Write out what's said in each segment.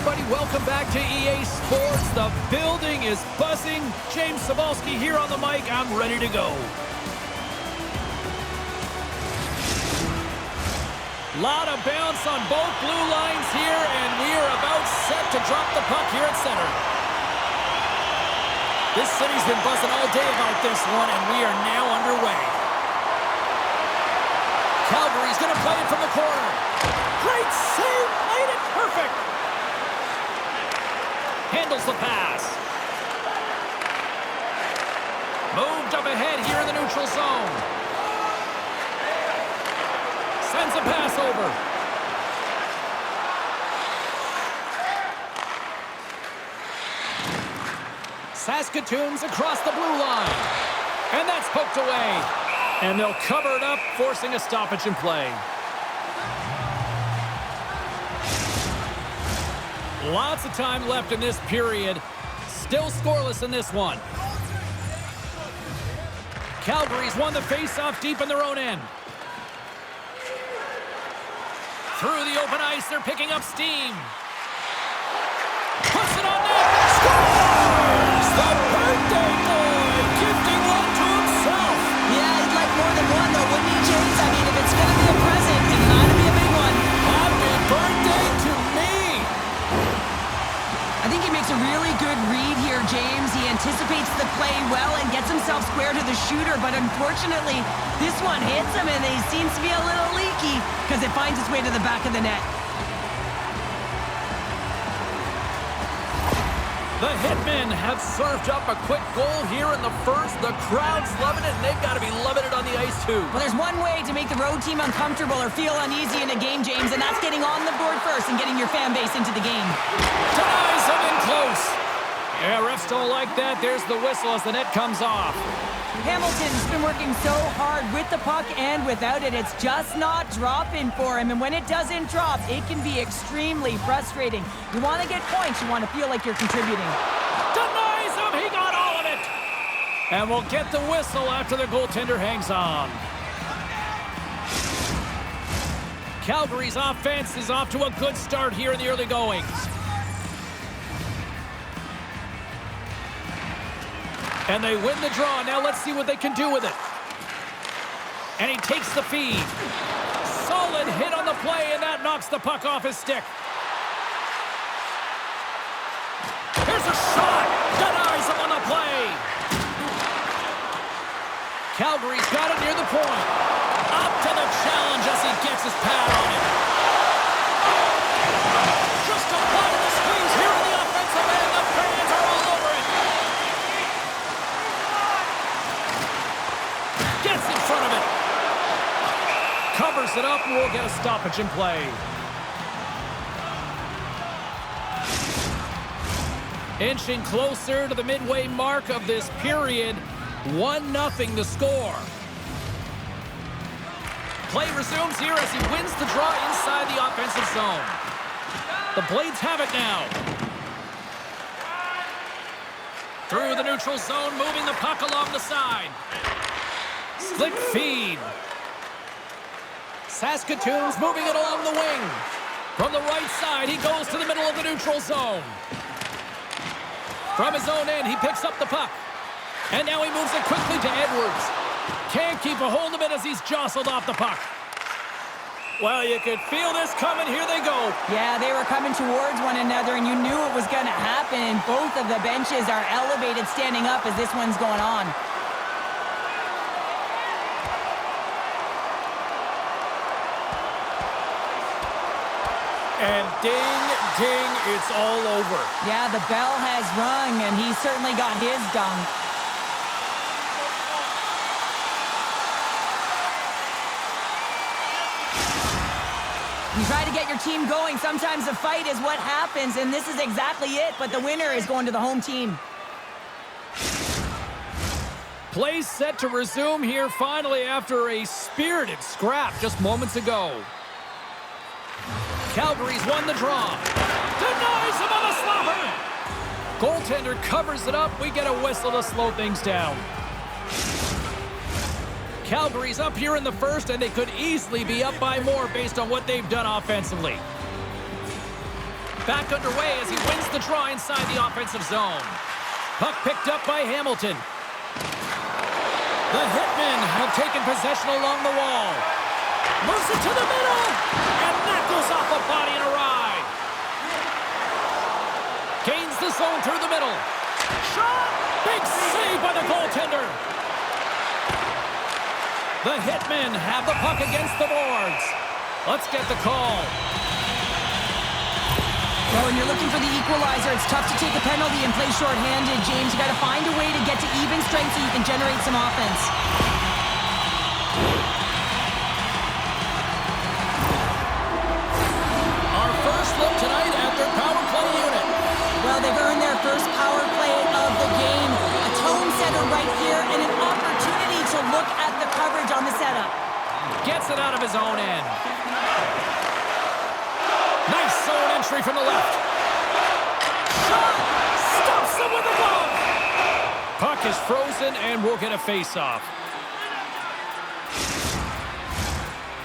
everybody. Welcome back to EA Sports. The building is buzzing. James Cybulski here on the mic. I'm ready to go. Lot of bounce on both blue lines here, and we are about set to drop the puck here at center. This city's been buzzing all day about this one, and we are now underway. Calgary's going to play it from the corner. Great save, played it perfect. Handles the pass. Moved up ahead here in the neutral zone. Sends a pass over. Saskatoon's across the blue line. And that's poked away. And they'll cover it up, forcing a stoppage in play. Lots of time left in this period. Still scoreless in this one. Calgary's won the face-off deep in their own end. Through the open ice, they're picking up steam. Puts it on net. Scores! The birthday boy gifting one to himself. Yeah, he'd like more than one, though, wouldn't he, James? I mean, if it's going to be a present, it's got to be a big one. Happy birthday to me. I think he makes a really good read here, James. He anticipates the play well and gets himself square to the shooter, but unfortunately, this one hits him, and he seems to be a little leaky because it finds its way to the back of the net. The Hitmen have served up a quick goal here in the first. The crowd's loving it, and they've got to be loving it on the ice, too. Well, there's one way to make the road team uncomfortable or feel uneasy in a game, James, and that's getting on the board first and getting your fan base into the game. Denies him in close. Yeah, refs don't like that. There's the whistle as the net comes off. Hamilton's been working so hard with the puck and without it. It's just not dropping for him. And when it doesn't drop, it can be extremely frustrating. You want to get points. You want to feel like you're contributing. Denies him. He got all of it. And we'll get the whistle after the goaltender hangs on. Calgary's offense is off to a good start here in the early goings. And they win the draw. Now let's see what they can do with it. And he takes the feed. Solid hit on the play, and that knocks the puck off his stick. Here's a shot. Denies him on the play. Calgary's got it near the point. Up to the challenge as he gets his pad on it. Just applying the squeeze here in the offensive end. The fans are all over it. Gets in front of it. Covers it up, and we'll get a stoppage in play. Inching closer to the midway mark of this period. 1-0 the score. Play resumes here as he wins the draw inside the offensive zone. The Blades have it now. Through the neutral zone, moving the puck along the side. Slick feed. Saskatoon's moving it along the wing. From the right side, he goes to the middle of the neutral zone. From his own end, he picks up the puck. And now he moves it quickly to Edwards. Can't keep a hold of it as he's jostled off the puck. Well, you could feel this coming. Here they go. Yeah, they were coming towards one another, and you knew it was going to happen. And both of the benches are elevated, standing up as this one's going on. And ding, ding, it's all over. Yeah, the bell has rung, and he certainly got his dunk. You try to get your team going. Sometimes a fight is what happens, and this is exactly it, but the winner is going to the home team. Play set to resume here finally after a spirited scrap just moments ago. Calgary's won the draw. Denies him on a slapper. Goaltender covers it up. We get a whistle to slow things down. Calgary's up here in the first, and they could easily be up by more based on what they've done offensively. back underway as he wins the draw inside the offensive zone. Puck picked up by Hamilton. The Hitmen have taken possession along the wall. Moves it to the middle, and that goes off a body and a ride. Gains the zone through the middle. Shot! Big save by the goaltender. The Hitmen have the puck against the boards. Let's get the call. Well, when you're looking for the equalizer, it's tough to take a penalty and play shorthanded, James. You got to find a way to get to even strength so you can generate some offense. Our first look tonight at their power play unit. Well, they've earned their first power play of the game. A tone setter right here and an opportunity to look at the coverage on the setup. Gets it out of his own end. Nice zone entry from the left. Shot! Stops him with a glove! Puck is frozen and we'll get a face-off.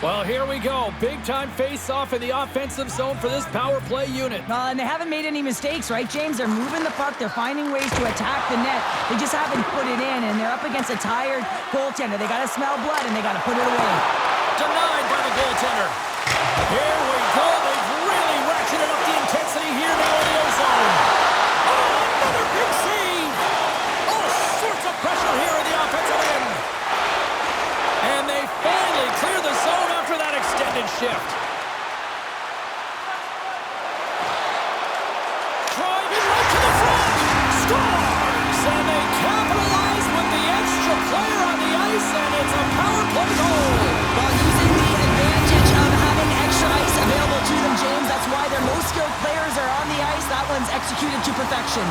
Well, here we go. Big-time face-off in the offensive zone for this power play unit. And they haven't made any mistakes, right, James? They're moving the puck. They're finding ways to attack the net. They just haven't put it in, and they're up against a tired goaltender. They got to smell blood, and they got to put it away. Denied by the goaltender. Here we go. They've really ratcheted up the intensity here now in the ozone. Oh, another big save. All sorts of pressure here in the offensive end. And they finally clear the zone after that extended shift. Driving right to the front. Scores! And they capitalize with the extra player on the ice, and it's a power play goal. While using the advantage of having extra ice available to them, James, that's why their most skilled players are on the ice. That one's executed to perfection.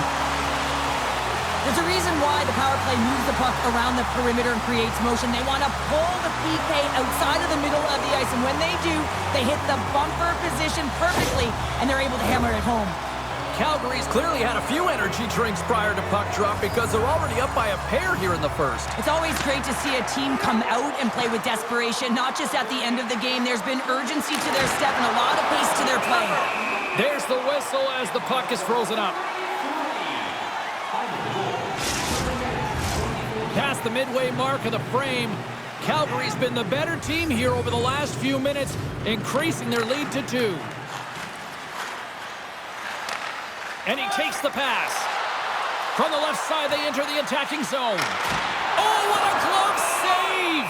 There's a reason why the power play moves the puck around the perimeter and creates motion. They want to pull the PK outside of the middle of the ice, and when they do, they hit the bumper position perfectly, and they're able to hammer it home. Calgary's clearly had a few energy drinks prior to puck drop because they're already up by a pair here in the first. It's always great to see a team come out and play with desperation, not just at the end of the game. There's been urgency to their step and a lot of pace to their play. There's the whistle as the puck is frozen up. Past the midway mark of the frame, Calgary's been the better team here over the last few minutes, increasing their lead to 2. And he takes the pass. From the left side, they enter the attacking zone. Oh, what a glove save!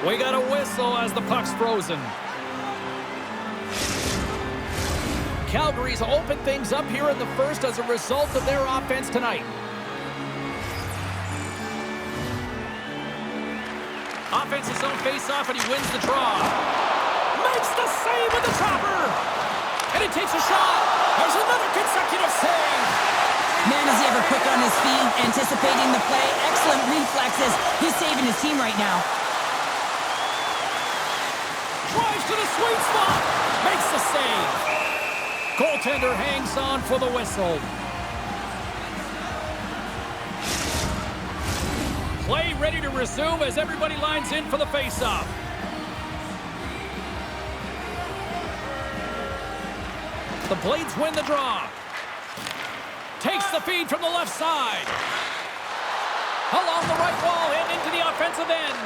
We got a whistle as the puck's frozen. Calgary's opened things up here in the first as a result of their offense tonight. Offensive zone face-off, and he wins the draw. Makes the save with the chopper! And he takes a shot! There's another consecutive save! Man, is he ever quick on his feet, anticipating the play. Excellent reflexes. He's saving his team right now. Drives to the sweet spot! Makes the save! Goaltender hangs on for the whistle. Play ready to resume as everybody lines in for the face-off. The Blades win the draw. Takes the feed from the left side. Along the right wall and into the offensive end.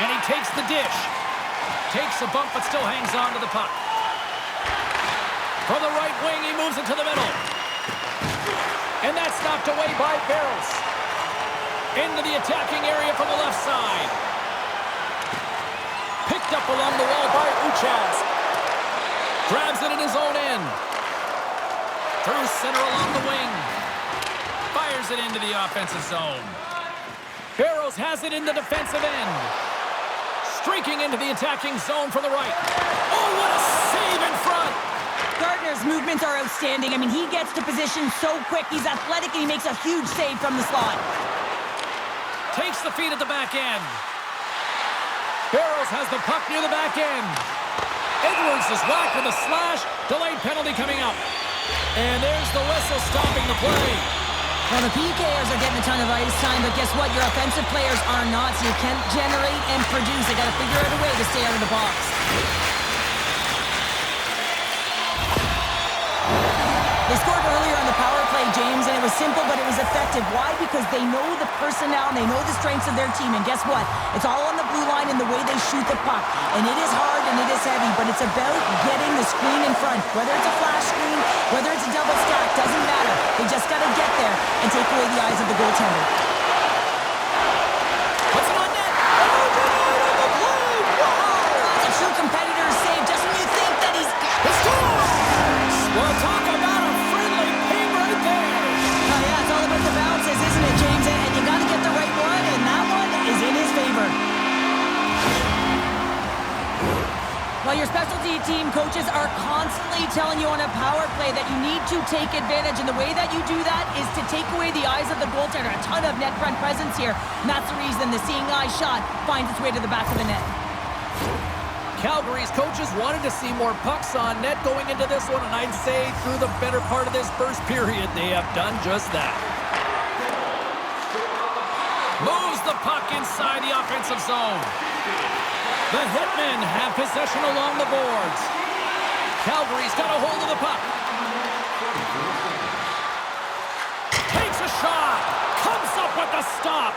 And he takes the dish. Takes a bump but still hangs on to the puck. From the right wing, he moves it to the middle. And that's knocked away by Barros. Into the attacking area from the left side. Picked up along the wall by Uchas. Grabs it in his own end. Through center along the wing. Fires it into the offensive zone. Barros has it in the defensive end. Streaking into the attacking zone from the right. Oh, what a save in front! Gardner's movements are outstanding. I mean, he gets to position so quick. He's athletic, and he makes a huge save from the slot. Takes the feed at the back end. Barros has the puck near the back end. Edwards is whacked with a slash. Delayed penalty coming up. And there's the whistle stopping the play. Well, the PKers are getting a ton of ice time, but guess what? Your offensive players are not, so you can't generate and produce. They got to figure out a way to stay out of the box. was simple, but it was effective. Why? Because they know the personnel, and they know the strengths of their team. And guess what? It's all on the blue line in the way they shoot the puck. And it is hard and it is heavy, but it's about getting the screen in front. Whether it's a flash screen, whether it's a double stack, doesn't matter. They just got to get there and take away the eyes of the goaltender. Puts it on net. Override on the play. Wow! That's a true competitor's save. Just when you think that he's... He scores! Well, talk about a friendly ping right there. Oh, yeah, it's all about the bounces, isn't it, James? And you got to get the right one, and that one is in his favor. Well, your specialty team coaches are constantly telling you on a power play that you need to take advantage, and the way that you do that is to take away the eyes of the goaltender. A ton of net front presence here, and that's the reason the seeing eye shot finds its way to the back of the net. Calgary's coaches wanted to see more pucks on net going into this one, and I'd say through the better part of this first period, they have done just that. Moves the puck inside the offensive zone. The Hitmen have possession along the boards. Calgary's got a hold of the puck. Takes a shot. Comes up with the stop.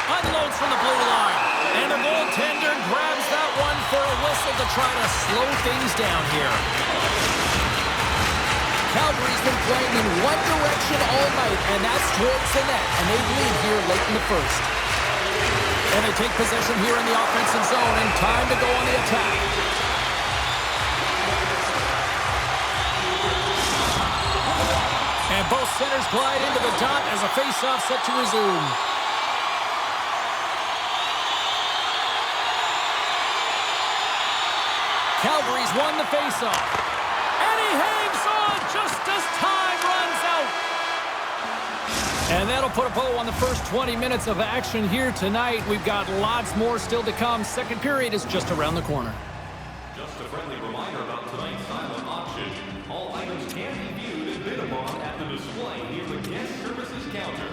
Unloads from the blue line. And the goaltender grabs that one for a whistle to try to slow things down here. Calgary's been playing in one direction all night, and that's towards the net. And they lead here late in the first. And they take possession here in the offensive zone, and time to go on the attack. And both centers glide into the dot as a face-off set to resume. Calgary's won the face-off. And he hangs on just as time runs out. And that'll put a bow on the first 20 minutes of action here tonight. We've got lots more still to come. Second period is just around the corner. Just a friendly reminder about tonight's silent auction. All items can be viewed and bid upon at the display near the guest services counter.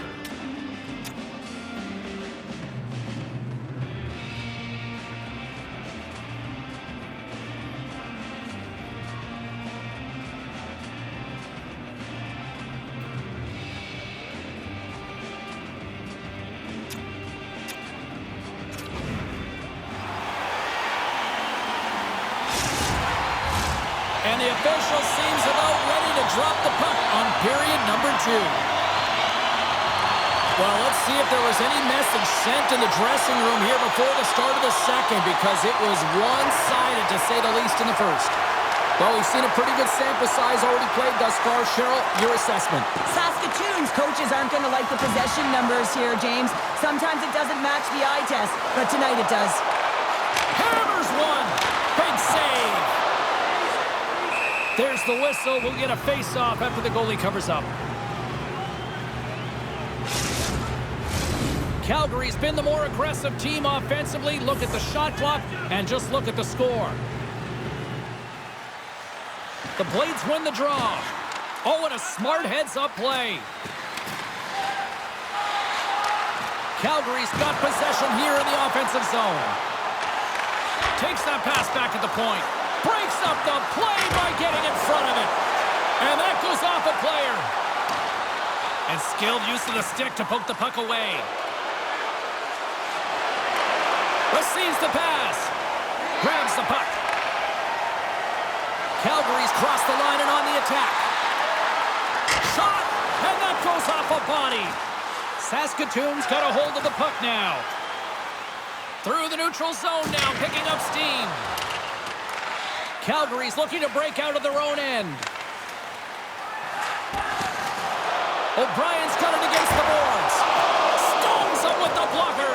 And the official seems about ready to drop the puck on period number 2. Well, let's see if there was any message sent in the dressing room here before the start of the second, because it was one-sided, to say the least, in the first. Well, we've seen a pretty good sample size already played thus far. Cheryl, your assessment. Saskatoon's coaches aren't going to like the possession numbers here, James. Sometimes it doesn't match the eye test, but tonight it does. Hammers one. Big save. There's the whistle. We'll get a face-off after the goalie covers up. Calgary's been the more aggressive team offensively. Look at the shot clock and just look at the score. The Blades win the draw. Oh, and a smart heads-up play. Calgary's got possession here in the offensive zone. Takes that pass back at the point. Breaks up the play by getting in front of it. And that goes off a player. And skilled use of the stick to poke the puck away. Receives the pass. Grabs the puck. Calgary's crossed the line and on the attack. Shot! And that goes off a body. Saskatoon's got a hold of the puck now. Through the neutral zone now, picking up steam. Calgary's looking to break out of their own end. O'Brien's got it against the boards. Stones him with the blocker.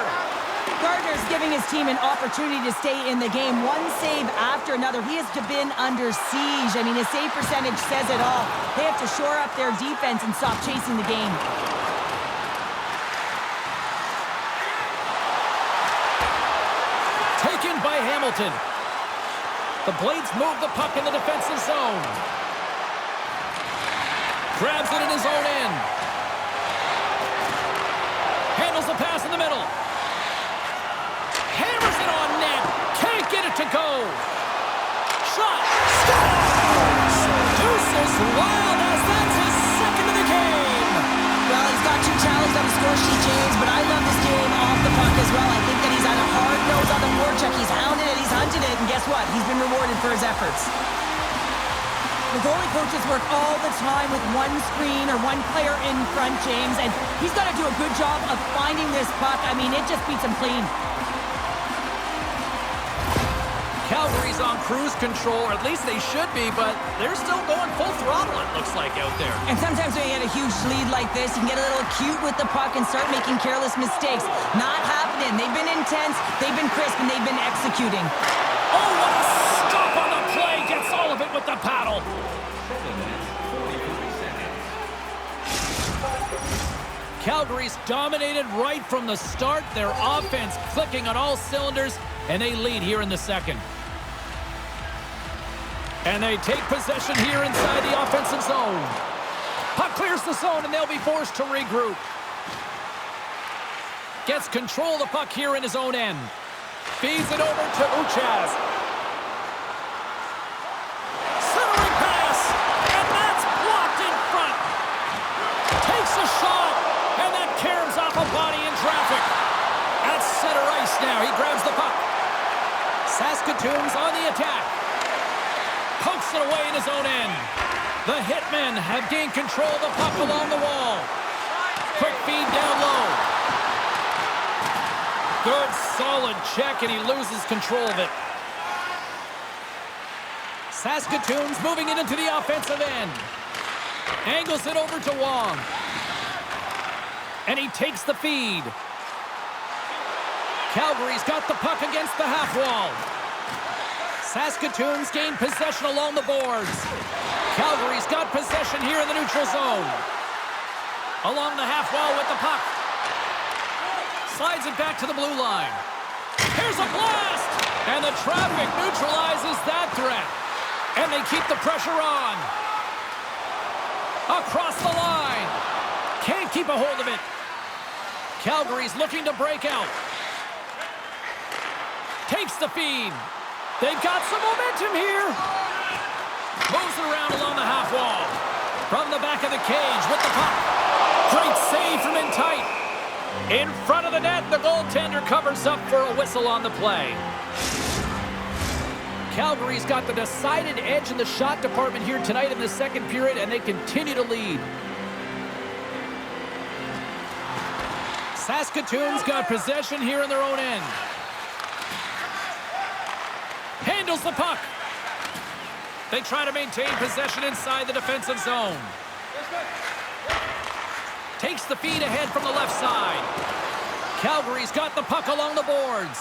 Gardner's giving his team an opportunity to stay in the game. One save after another. He has been under siege. I mean, his save percentage says it all. They have to shore up their defense and stop chasing the game. Taken by Hamilton. The Blades move the puck in the defensive zone. Grabs it in his own end. Handles the pass in the middle. Hammers it on net. Can't get it to go. Shot. Scores! Deuces wild as that's his second of the game. pushy, James, but I love this game off the puck as well. I think that he's had a hard nose on the forecheck. He's hounded it, he's hunted it, and guess what? He's been rewarded for his efforts. The goalie coaches work all the time with one screen or one player in front, James, and he's got to do a good job of finding this puck. I mean, it just beats him clean. Calgary's on cruise control, or at least they should be, but they're still going full throttle, it looks like, out there. And sometimes when you get a huge lead like this, you can get a little cute with the puck and start making careless mistakes. Not happening. They've been intense, they've been crisp, and they've been executing. Oh, what a stop on the play! Gets all of it with the paddle. Calgary's dominated right from the start. Their offense clicking on all cylinders, and they lead here in the second. And they take possession here inside the offensive zone. Puck clears the zone, and they'll be forced to regroup. Gets control of the puck here in his own end. Feeds it over to Uchas. Centering pass, and that's blocked in front. Takes a shot, and that caroms off a body in traffic. At center ice now, he grabs the puck. Saskatoon's on the attack. Pokes it away in his own end. The Hitmen have gained control of the puck along the wall. Quick feed down low. Good, solid check, and he loses control of it. Saskatoon's moving it into the offensive end. Angles it over to Wong. And he takes the feed. Calgary's got the puck against the half wall. Saskatoon's gained possession along the boards. Calgary's got possession here in the neutral zone. Along the half wall with the puck. Slides it back to the blue line. Here's a blast! And the traffic neutralizes that threat. And they keep the pressure on. Across the line. Can't keep a hold of it. Calgary's looking to break out. Takes the feed. They've got some momentum here. Moves it around along the half wall. From the back of the cage with the puck. Great save from in tight. In front of the net, the goaltender covers up for a whistle on the play. Calgary's got the decided edge in the shot department here tonight in the second period, and they continue to lead. Saskatoon's got possession here in their own end. Handles the puck. They try to maintain possession inside the defensive zone. Takes the feed ahead from the left side. Calgary's got the puck along the boards.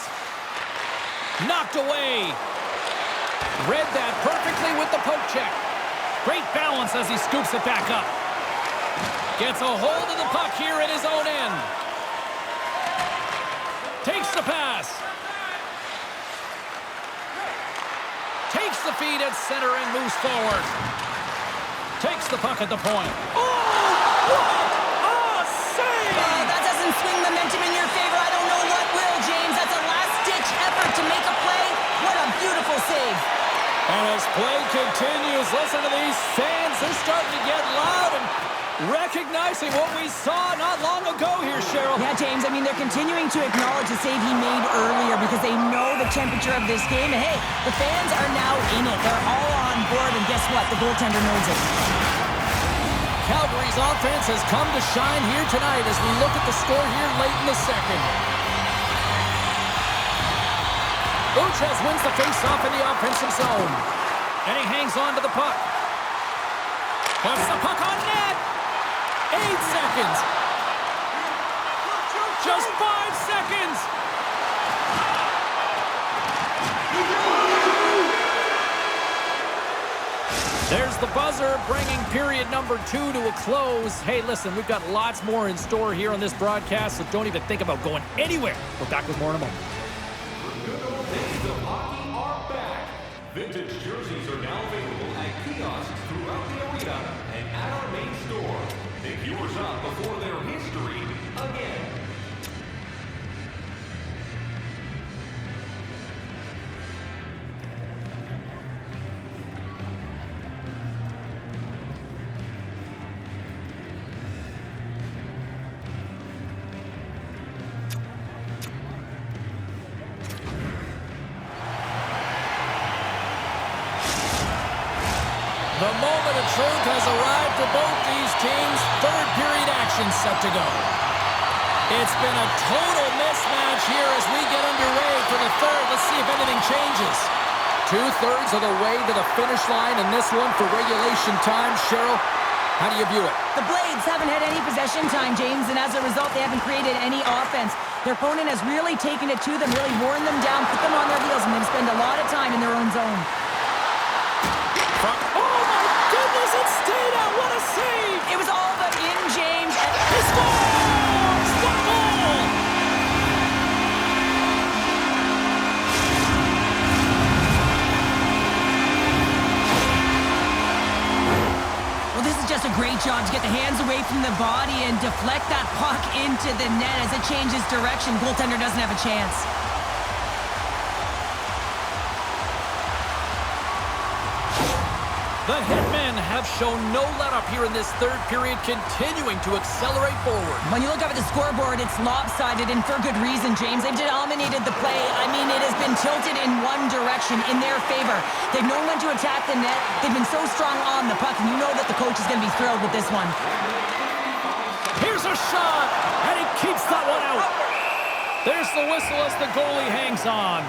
Knocked away. Read that perfectly with the poke check. Great balance as he scoops it back up. Gets a hold of the puck here in his own end. Takes the pass. Takes the feed at center and moves forward. Takes the puck at the point. Oh! What a save! That doesn't swing momentum in your favor. I don't know what will, James. That's a last-ditch effort to make a play. What a beautiful save. And as play continues, listen to these fans. They're starting to get loud and recognizing what we saw not long ago here, Cheryl. Yeah, James, I mean, they're continuing to acknowledge the save he made earlier because they know the temperature of this game. And hey, the fans are now in it. They're all on board, and guess what? The goaltender knows it. Calgary's offense has come to shine here tonight as we look at the score here late in the second. Uchas wins the face-off in the offensive zone. And he hangs on to the puck. Puts the puck on net. 8 seconds. Just 5 seconds. There's the buzzer, bringing period number 2 to a close. Hey, listen, we've got lots more in store here on this broadcast, so don't even think about going anywhere. We're back with more in a moment. Days of hockey are back. Vintage jerseys are now available at kiosks throughout the arena and at our main store. Pick yours up before their history again. The moment of truth has arrived for both these teams. Third period action set to go. It's been a total mismatch here as we get underway for the third. Let's see if anything changes. 2/3 of the way to the finish line in this one for regulation time. Cheryl, how do you view it? The Blades haven't had any possession time, James, and as a result, they haven't created any offense. Their opponent has really taken it to them, really worn them down, put them on their heels, and then spend a lot of time in their own zone. Oh, my goodness, it stayed out. What a save! It was all but in, James. He scores! What a goal! Well, this is just a great job to get the hands away from the body and deflect that puck into the net as it changes direction. Goaltender doesn't have a chance. The Hitmen have shown no let-up here in this third period, continuing to accelerate forward. When you look up at the scoreboard, it's lopsided, and for good reason, James. They've dominated the play. I mean, it has been tilted in one direction, in their favor. They've known when to attack the net. They've been so strong on the puck, and you know that the coach is going to be thrilled with this one. Here's a shot, and he keeps that one out. There's the whistle as the goalie hangs on.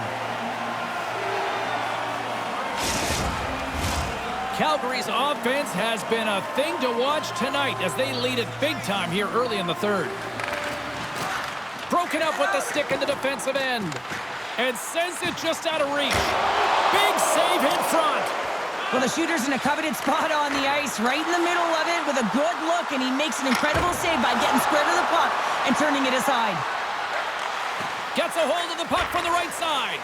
Calgary's offense has been a thing to watch tonight as they lead it big time here early in the third. Broken up with the stick in the defensive end. And sends it just out of reach. Big save in front. Well, the shooter's in a coveted spot on the ice, right in the middle of it with a good look, and he makes an incredible save by getting square to the puck and turning it aside. Gets a hold of the puck from the right side.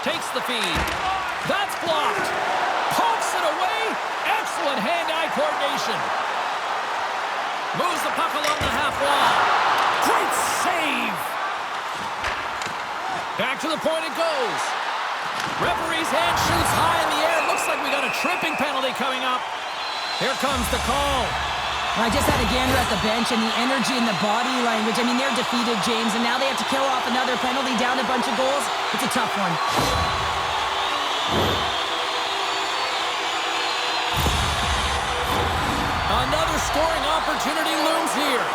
Takes the feed. That's blocked. Pokes it away. Excellent hand-eye coordination. Moves the puck along the half wall. Great save. Back to the point it goes. Referee's hand shoots high in the air. Looks like we got a tripping penalty coming up. Here comes the call. I just had a gander at the bench, and the energy and the body language. I mean, they're defeated, James, and now they have to kill off another penalty, down a bunch of goals. It's a tough one. Another scoring opportunity looms here.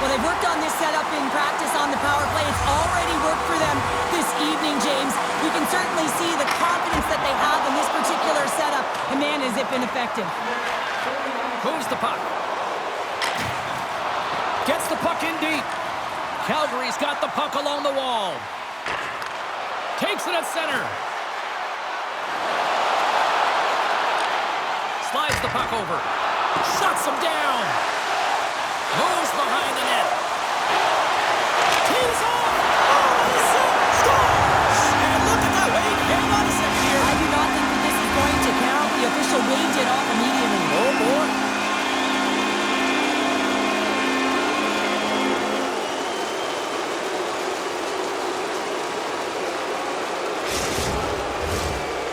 Well, they've worked on this setup in practice on the power play. It's already worked for them this evening, James. You can certainly see the confidence that they have in this particular setup, and man, has it been effective. Moves the puck. Gets the puck in deep. Calgary's got the puck along the wall. Takes it at center. Slides the puck over. Shuts him down. Moves behind the net. Tees off. Scores! And look at that. Wait, hang on a second here. I do not think that this is going to count. The official waved it off immediately. Oh, boy.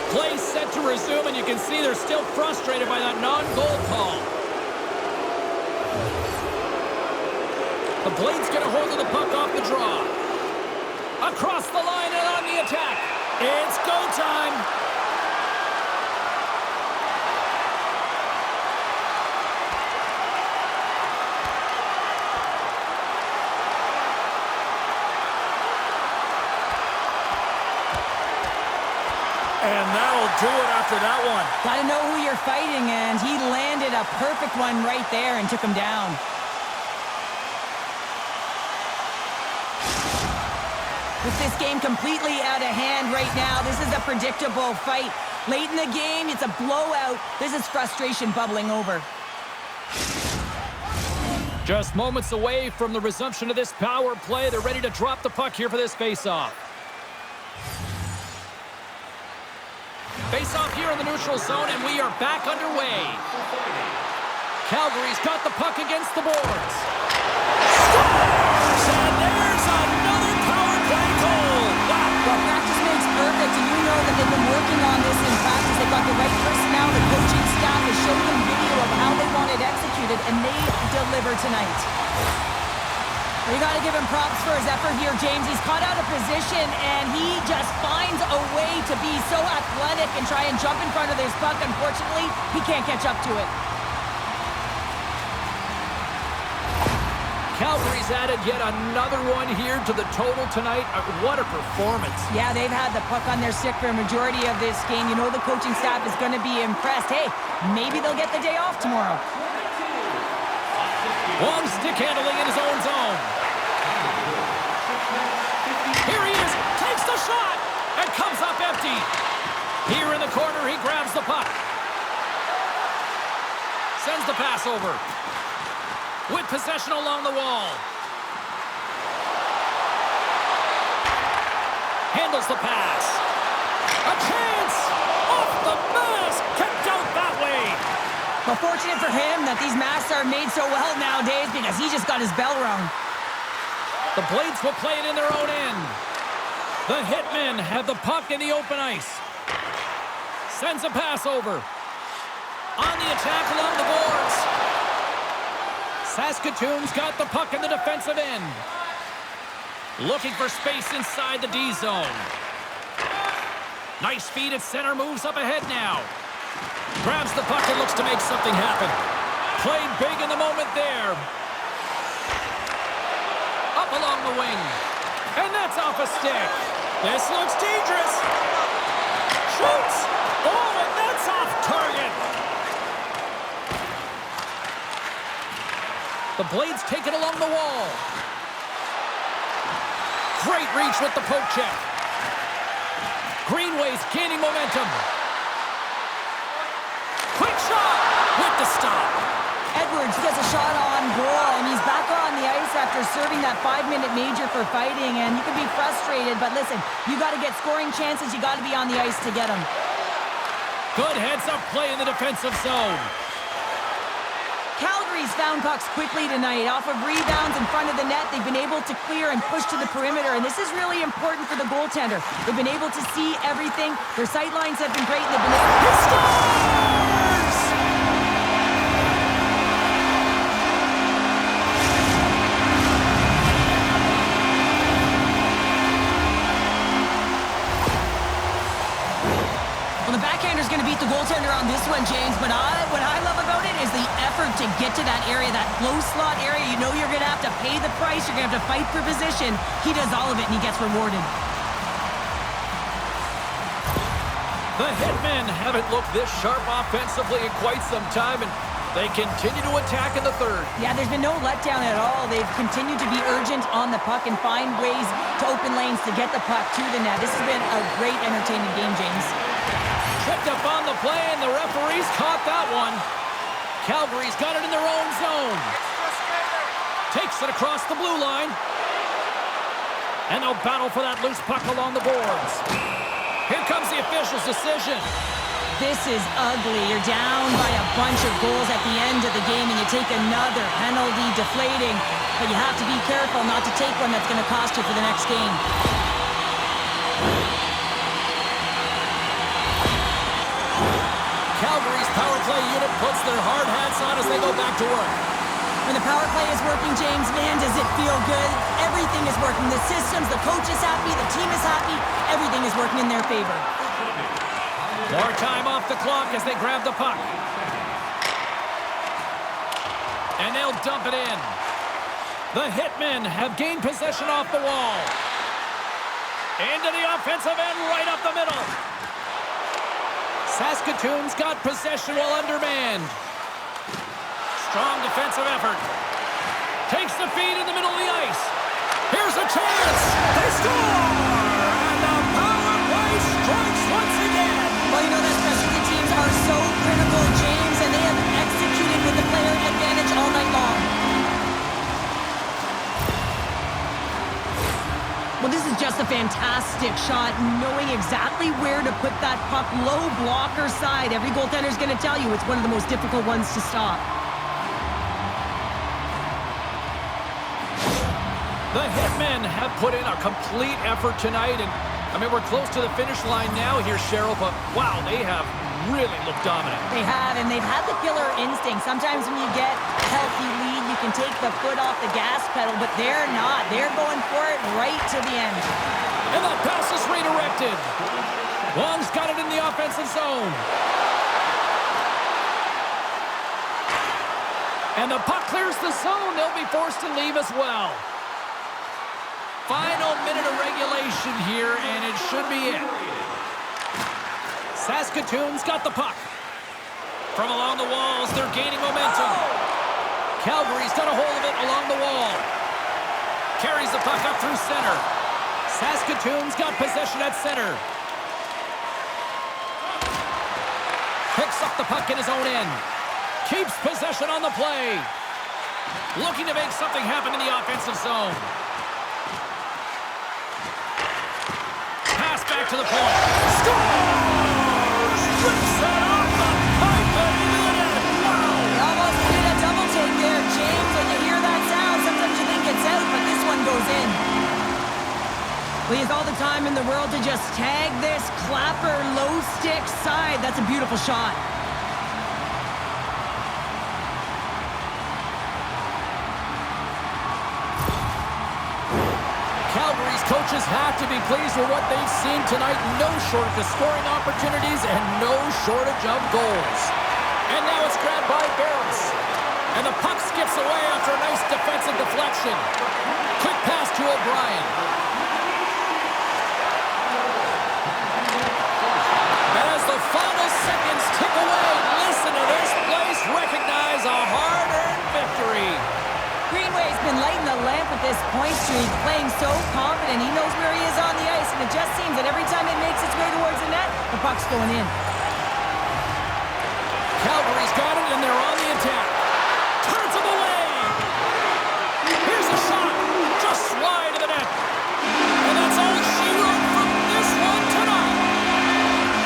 Play set to resume, and you can see they're still frustrated by that non-goal call. The Blades get a hold of the puck off the draw. Across the line and on the attack. It's go time. And that'll do it after that one. Gotta know who you're fighting, and he landed a perfect one right there and took him down. With this game completely out of hand right now, this is a predictable fight. Late in the game, it's a blowout. This is frustration bubbling over. Just moments away from the resumption of this power play. They're ready to drop the puck here for this face-off. Face-off here in the neutral zone, and we are back underway. Calgary's got the puck against the boards. Scores! And there's another power play goal. Wow. Well, practice makes perfect, and you know that they've been working on this in practice. They've got the right personnel. The coaching staff has shown them video of how they want it executed, and they deliver tonight. You got to give him props for his effort here, James. He's caught out of position, and he just finds a way to be so athletic and try and jump in front of this puck. Unfortunately, he can't catch up to it. Calgary's added yet another one here to the total tonight. What a performance. Yeah, they've had the puck on their stick for a majority of this game. You know the coaching staff is going to be impressed. Hey, maybe they'll get the day off tomorrow. Long stick handling in his own zone. Here he is, takes the shot, and comes up empty. Here in the corner, he grabs the puck. Sends the pass over. With possession along the wall. Handles the pass. A chance! Off the mask! Kept out that way! Well, fortunate for him that these masks are made so well nowadays because he just got his bell rung. The Blades will play it in their own end. The Hitmen have the puck in the open ice. Sends a pass over. On the attack along the boards. Saskatoon's got the puck in the defensive end. Looking for space inside the D zone. Nice feed at center, moves up ahead now. Grabs the puck and looks to make something happen. Played big in the moment there. Up along the wing. And that's off a stick. This looks dangerous. Shoots. Oh, and that's off target. The Blades take it along the wall. Great reach with the poke check. Greenway's gaining momentum. Quick shot with the stop. Edwards gets a shot on goal, and he's back on the ice after serving that 5-minute major for fighting, and you can be frustrated, but listen, you got to get scoring chances. You got to be on the ice to get them. Good heads-up play in the defensive zone. Calgary's found pucks quickly tonight. Off of rebounds in front of the net, they've been able to clear and push to the perimeter, and this is really important for the goaltender. They've been able to see everything. Their sight lines have been great, and they've been able to Scores! Well, the backhander's going to beat the goaltender on this one, James, but what I love about it is the effort to get to that area, that close slot area. You know you're going to have to pay the price. You're going to have to fight for position. He does all of it, and he gets rewarded. The Hitmen haven't looked this sharp offensively in quite some time, and they continue to attack in the third. Yeah, there's been no letdown at all. They've continued to be urgent on the puck and find ways to open lanes to get the puck to the net. This has been a great, entertaining game, James. Tripped up on the play, and the referees caught that one. Calgary's got it in their own zone. Takes it across the blue line. And they'll battle for that loose puck along the boards. Here comes the official's decision. This is ugly. You're down by a bunch of goals at the end of the game, and you take another penalty, deflating. But you have to be careful not to take one that's going to cost you for the next game. Calgary's power play unit puts their hard hats on as they go back to work. When the power play is working, James, man, does it feel good. Everything is working. The systems, the coach is happy, the team is happy. Everything is working in their favor. More time off the clock as they grab the puck. And they'll dump it in. The Hitmen have gained possession off the wall. Into the offensive end, right up the middle. Saskatoon's got possession while undermanned. Strong defensive effort. Takes the feed in the middle of the ice. Here's a chance. They score! And the power play strikes once again. Well, you know that specialty teams are so critical, James, and they have executed with the player advantage all night long. Well, this is just a fantastic shot, knowing exactly where to put that puck, low blocker side. Every goaltender's going to tell you it's one of the most difficult ones to stop. The Hitmen have put in a complete effort tonight, and I mean, we're close to the finish line now here, Cheryl, but wow, they have really looked dominant. They have, and they've had the killer instinct. Sometimes when you get a healthy lead, you can take the foot off the gas pedal, but they're not. They're going for it right to the end. And that pass is redirected. Wong's got it in the offensive zone. And the puck clears the zone. They'll be forced to leave as well. Final minute of regulation here, and it should be it. Saskatoon's got the puck. From along the walls, they're gaining momentum. Calgary's got a hold of it along the wall. Carries the puck up through center. Saskatoon's got possession at center. Picks up the puck in his own end. Keeps possession on the play. Looking to make something happen in the offensive zone. Pass back to the point. Scores! Rips it off the pipe and into the net. Wow! They almost did a double take there, James. When you hear that sound, sometimes you think it's out, but this one goes in. Well, he has all the time in the world to just tag this Clapper low stick side. That's a beautiful shot. Calgary's coaches have to be pleased with what they've seen tonight. No shortage of scoring opportunities and no shortage of goals. And now it's grabbed by Barris. And the puck skips away after a nice defensive deflection. Quick pass to O'Brien. As the final seconds tick away, listen to this place recognize a hard-earned victory. Greenway's been lighting the lamp with this point streak, playing so confident. He knows where he is on the ice, and it just seems that every time it makes its way towards the net, the puck's going in. Calgary's got it, and they're on the attack. Turns him away. Here's a shot, just wide of the net. And that's all she wrote from this one tonight.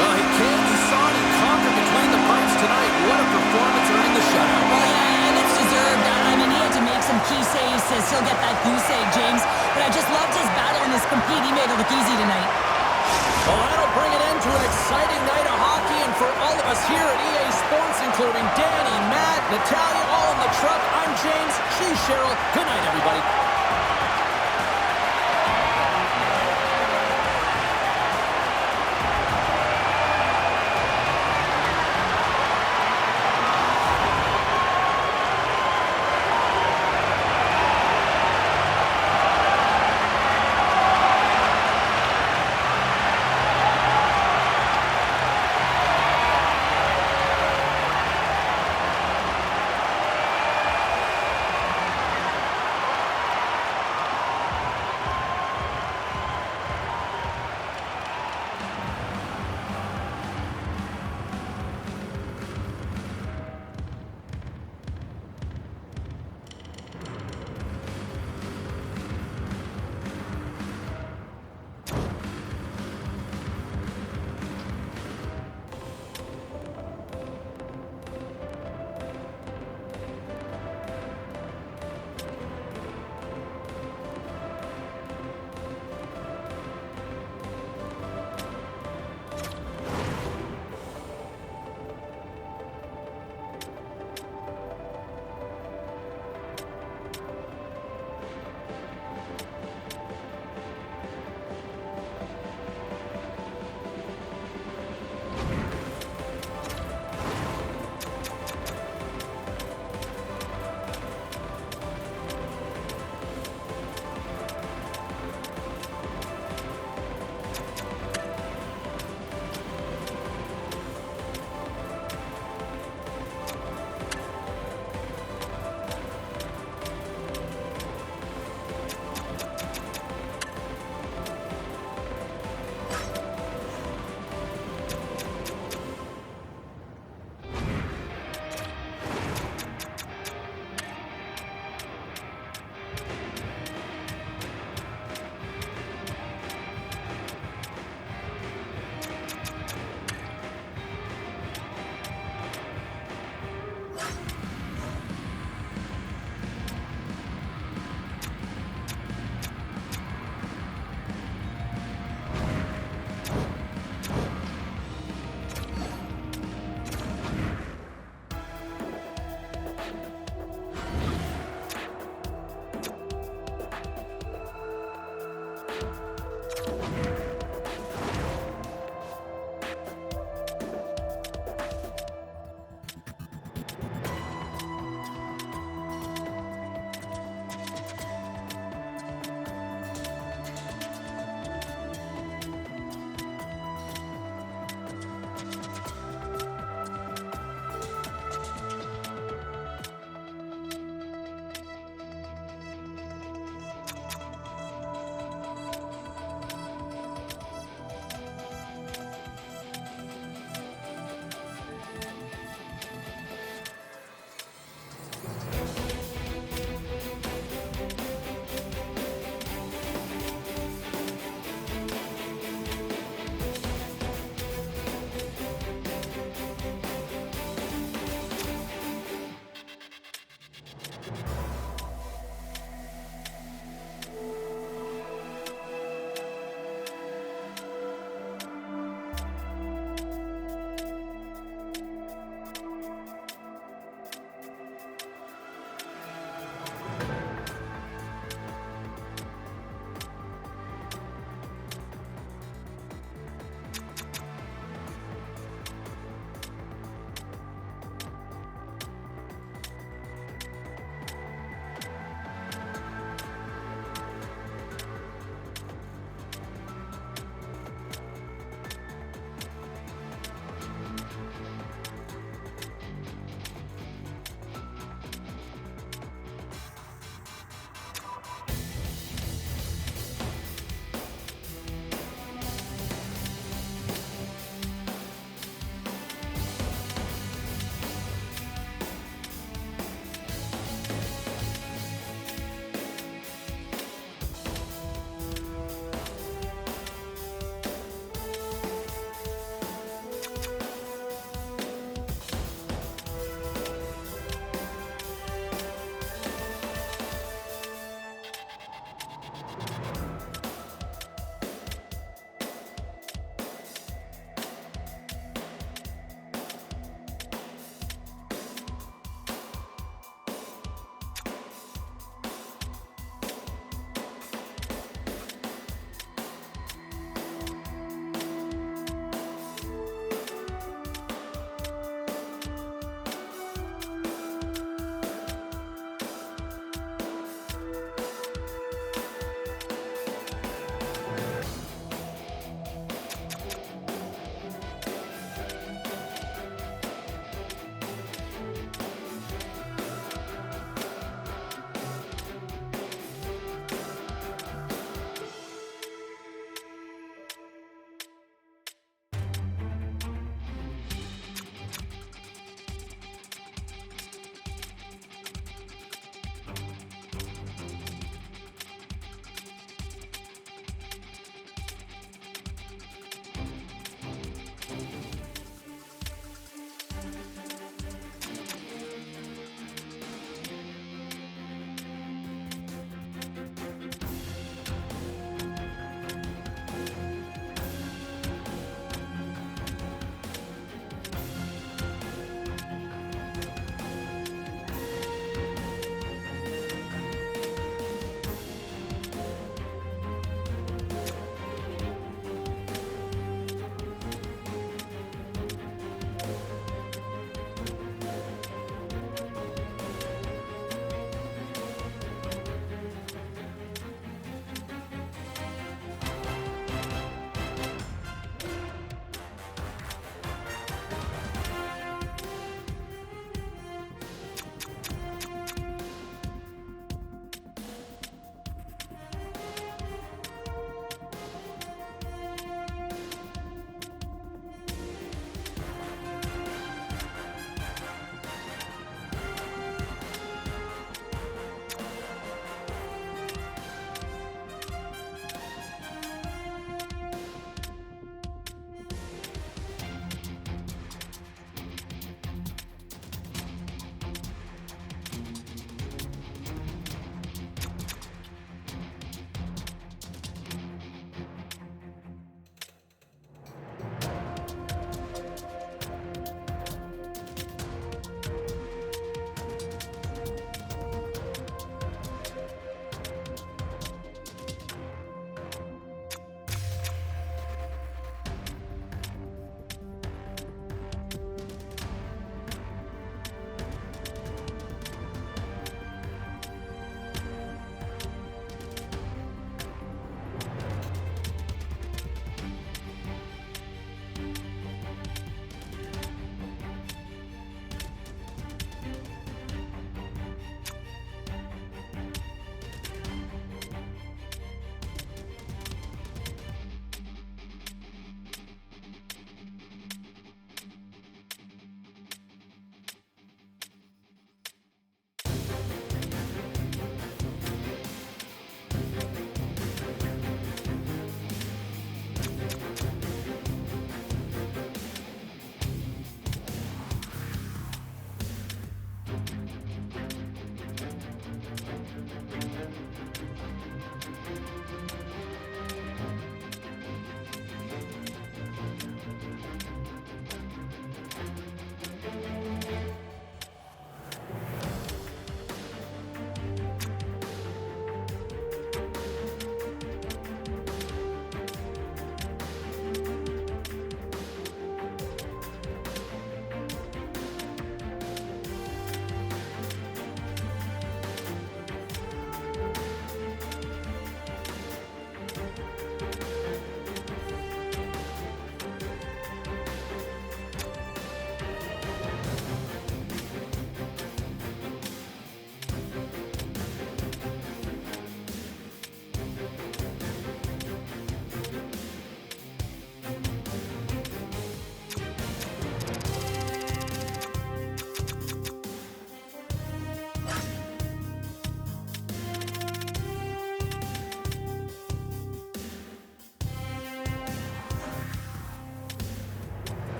Well, he came, he saw it, he conquered between the pipes tonight. What a performance earning the shutout. Well, yeah, and it's deserved. I mean, he had to make some key saves to still get that goose egg, James. But I just loved his battle and his compete. He made it look easy tonight. Well, that'll bring it into an exciting night of hockey, and for all of us here at EA Sports, including Danny, Matt, Natalia, all in the truck, I'm James, she's Cheryl. Good night, everybody.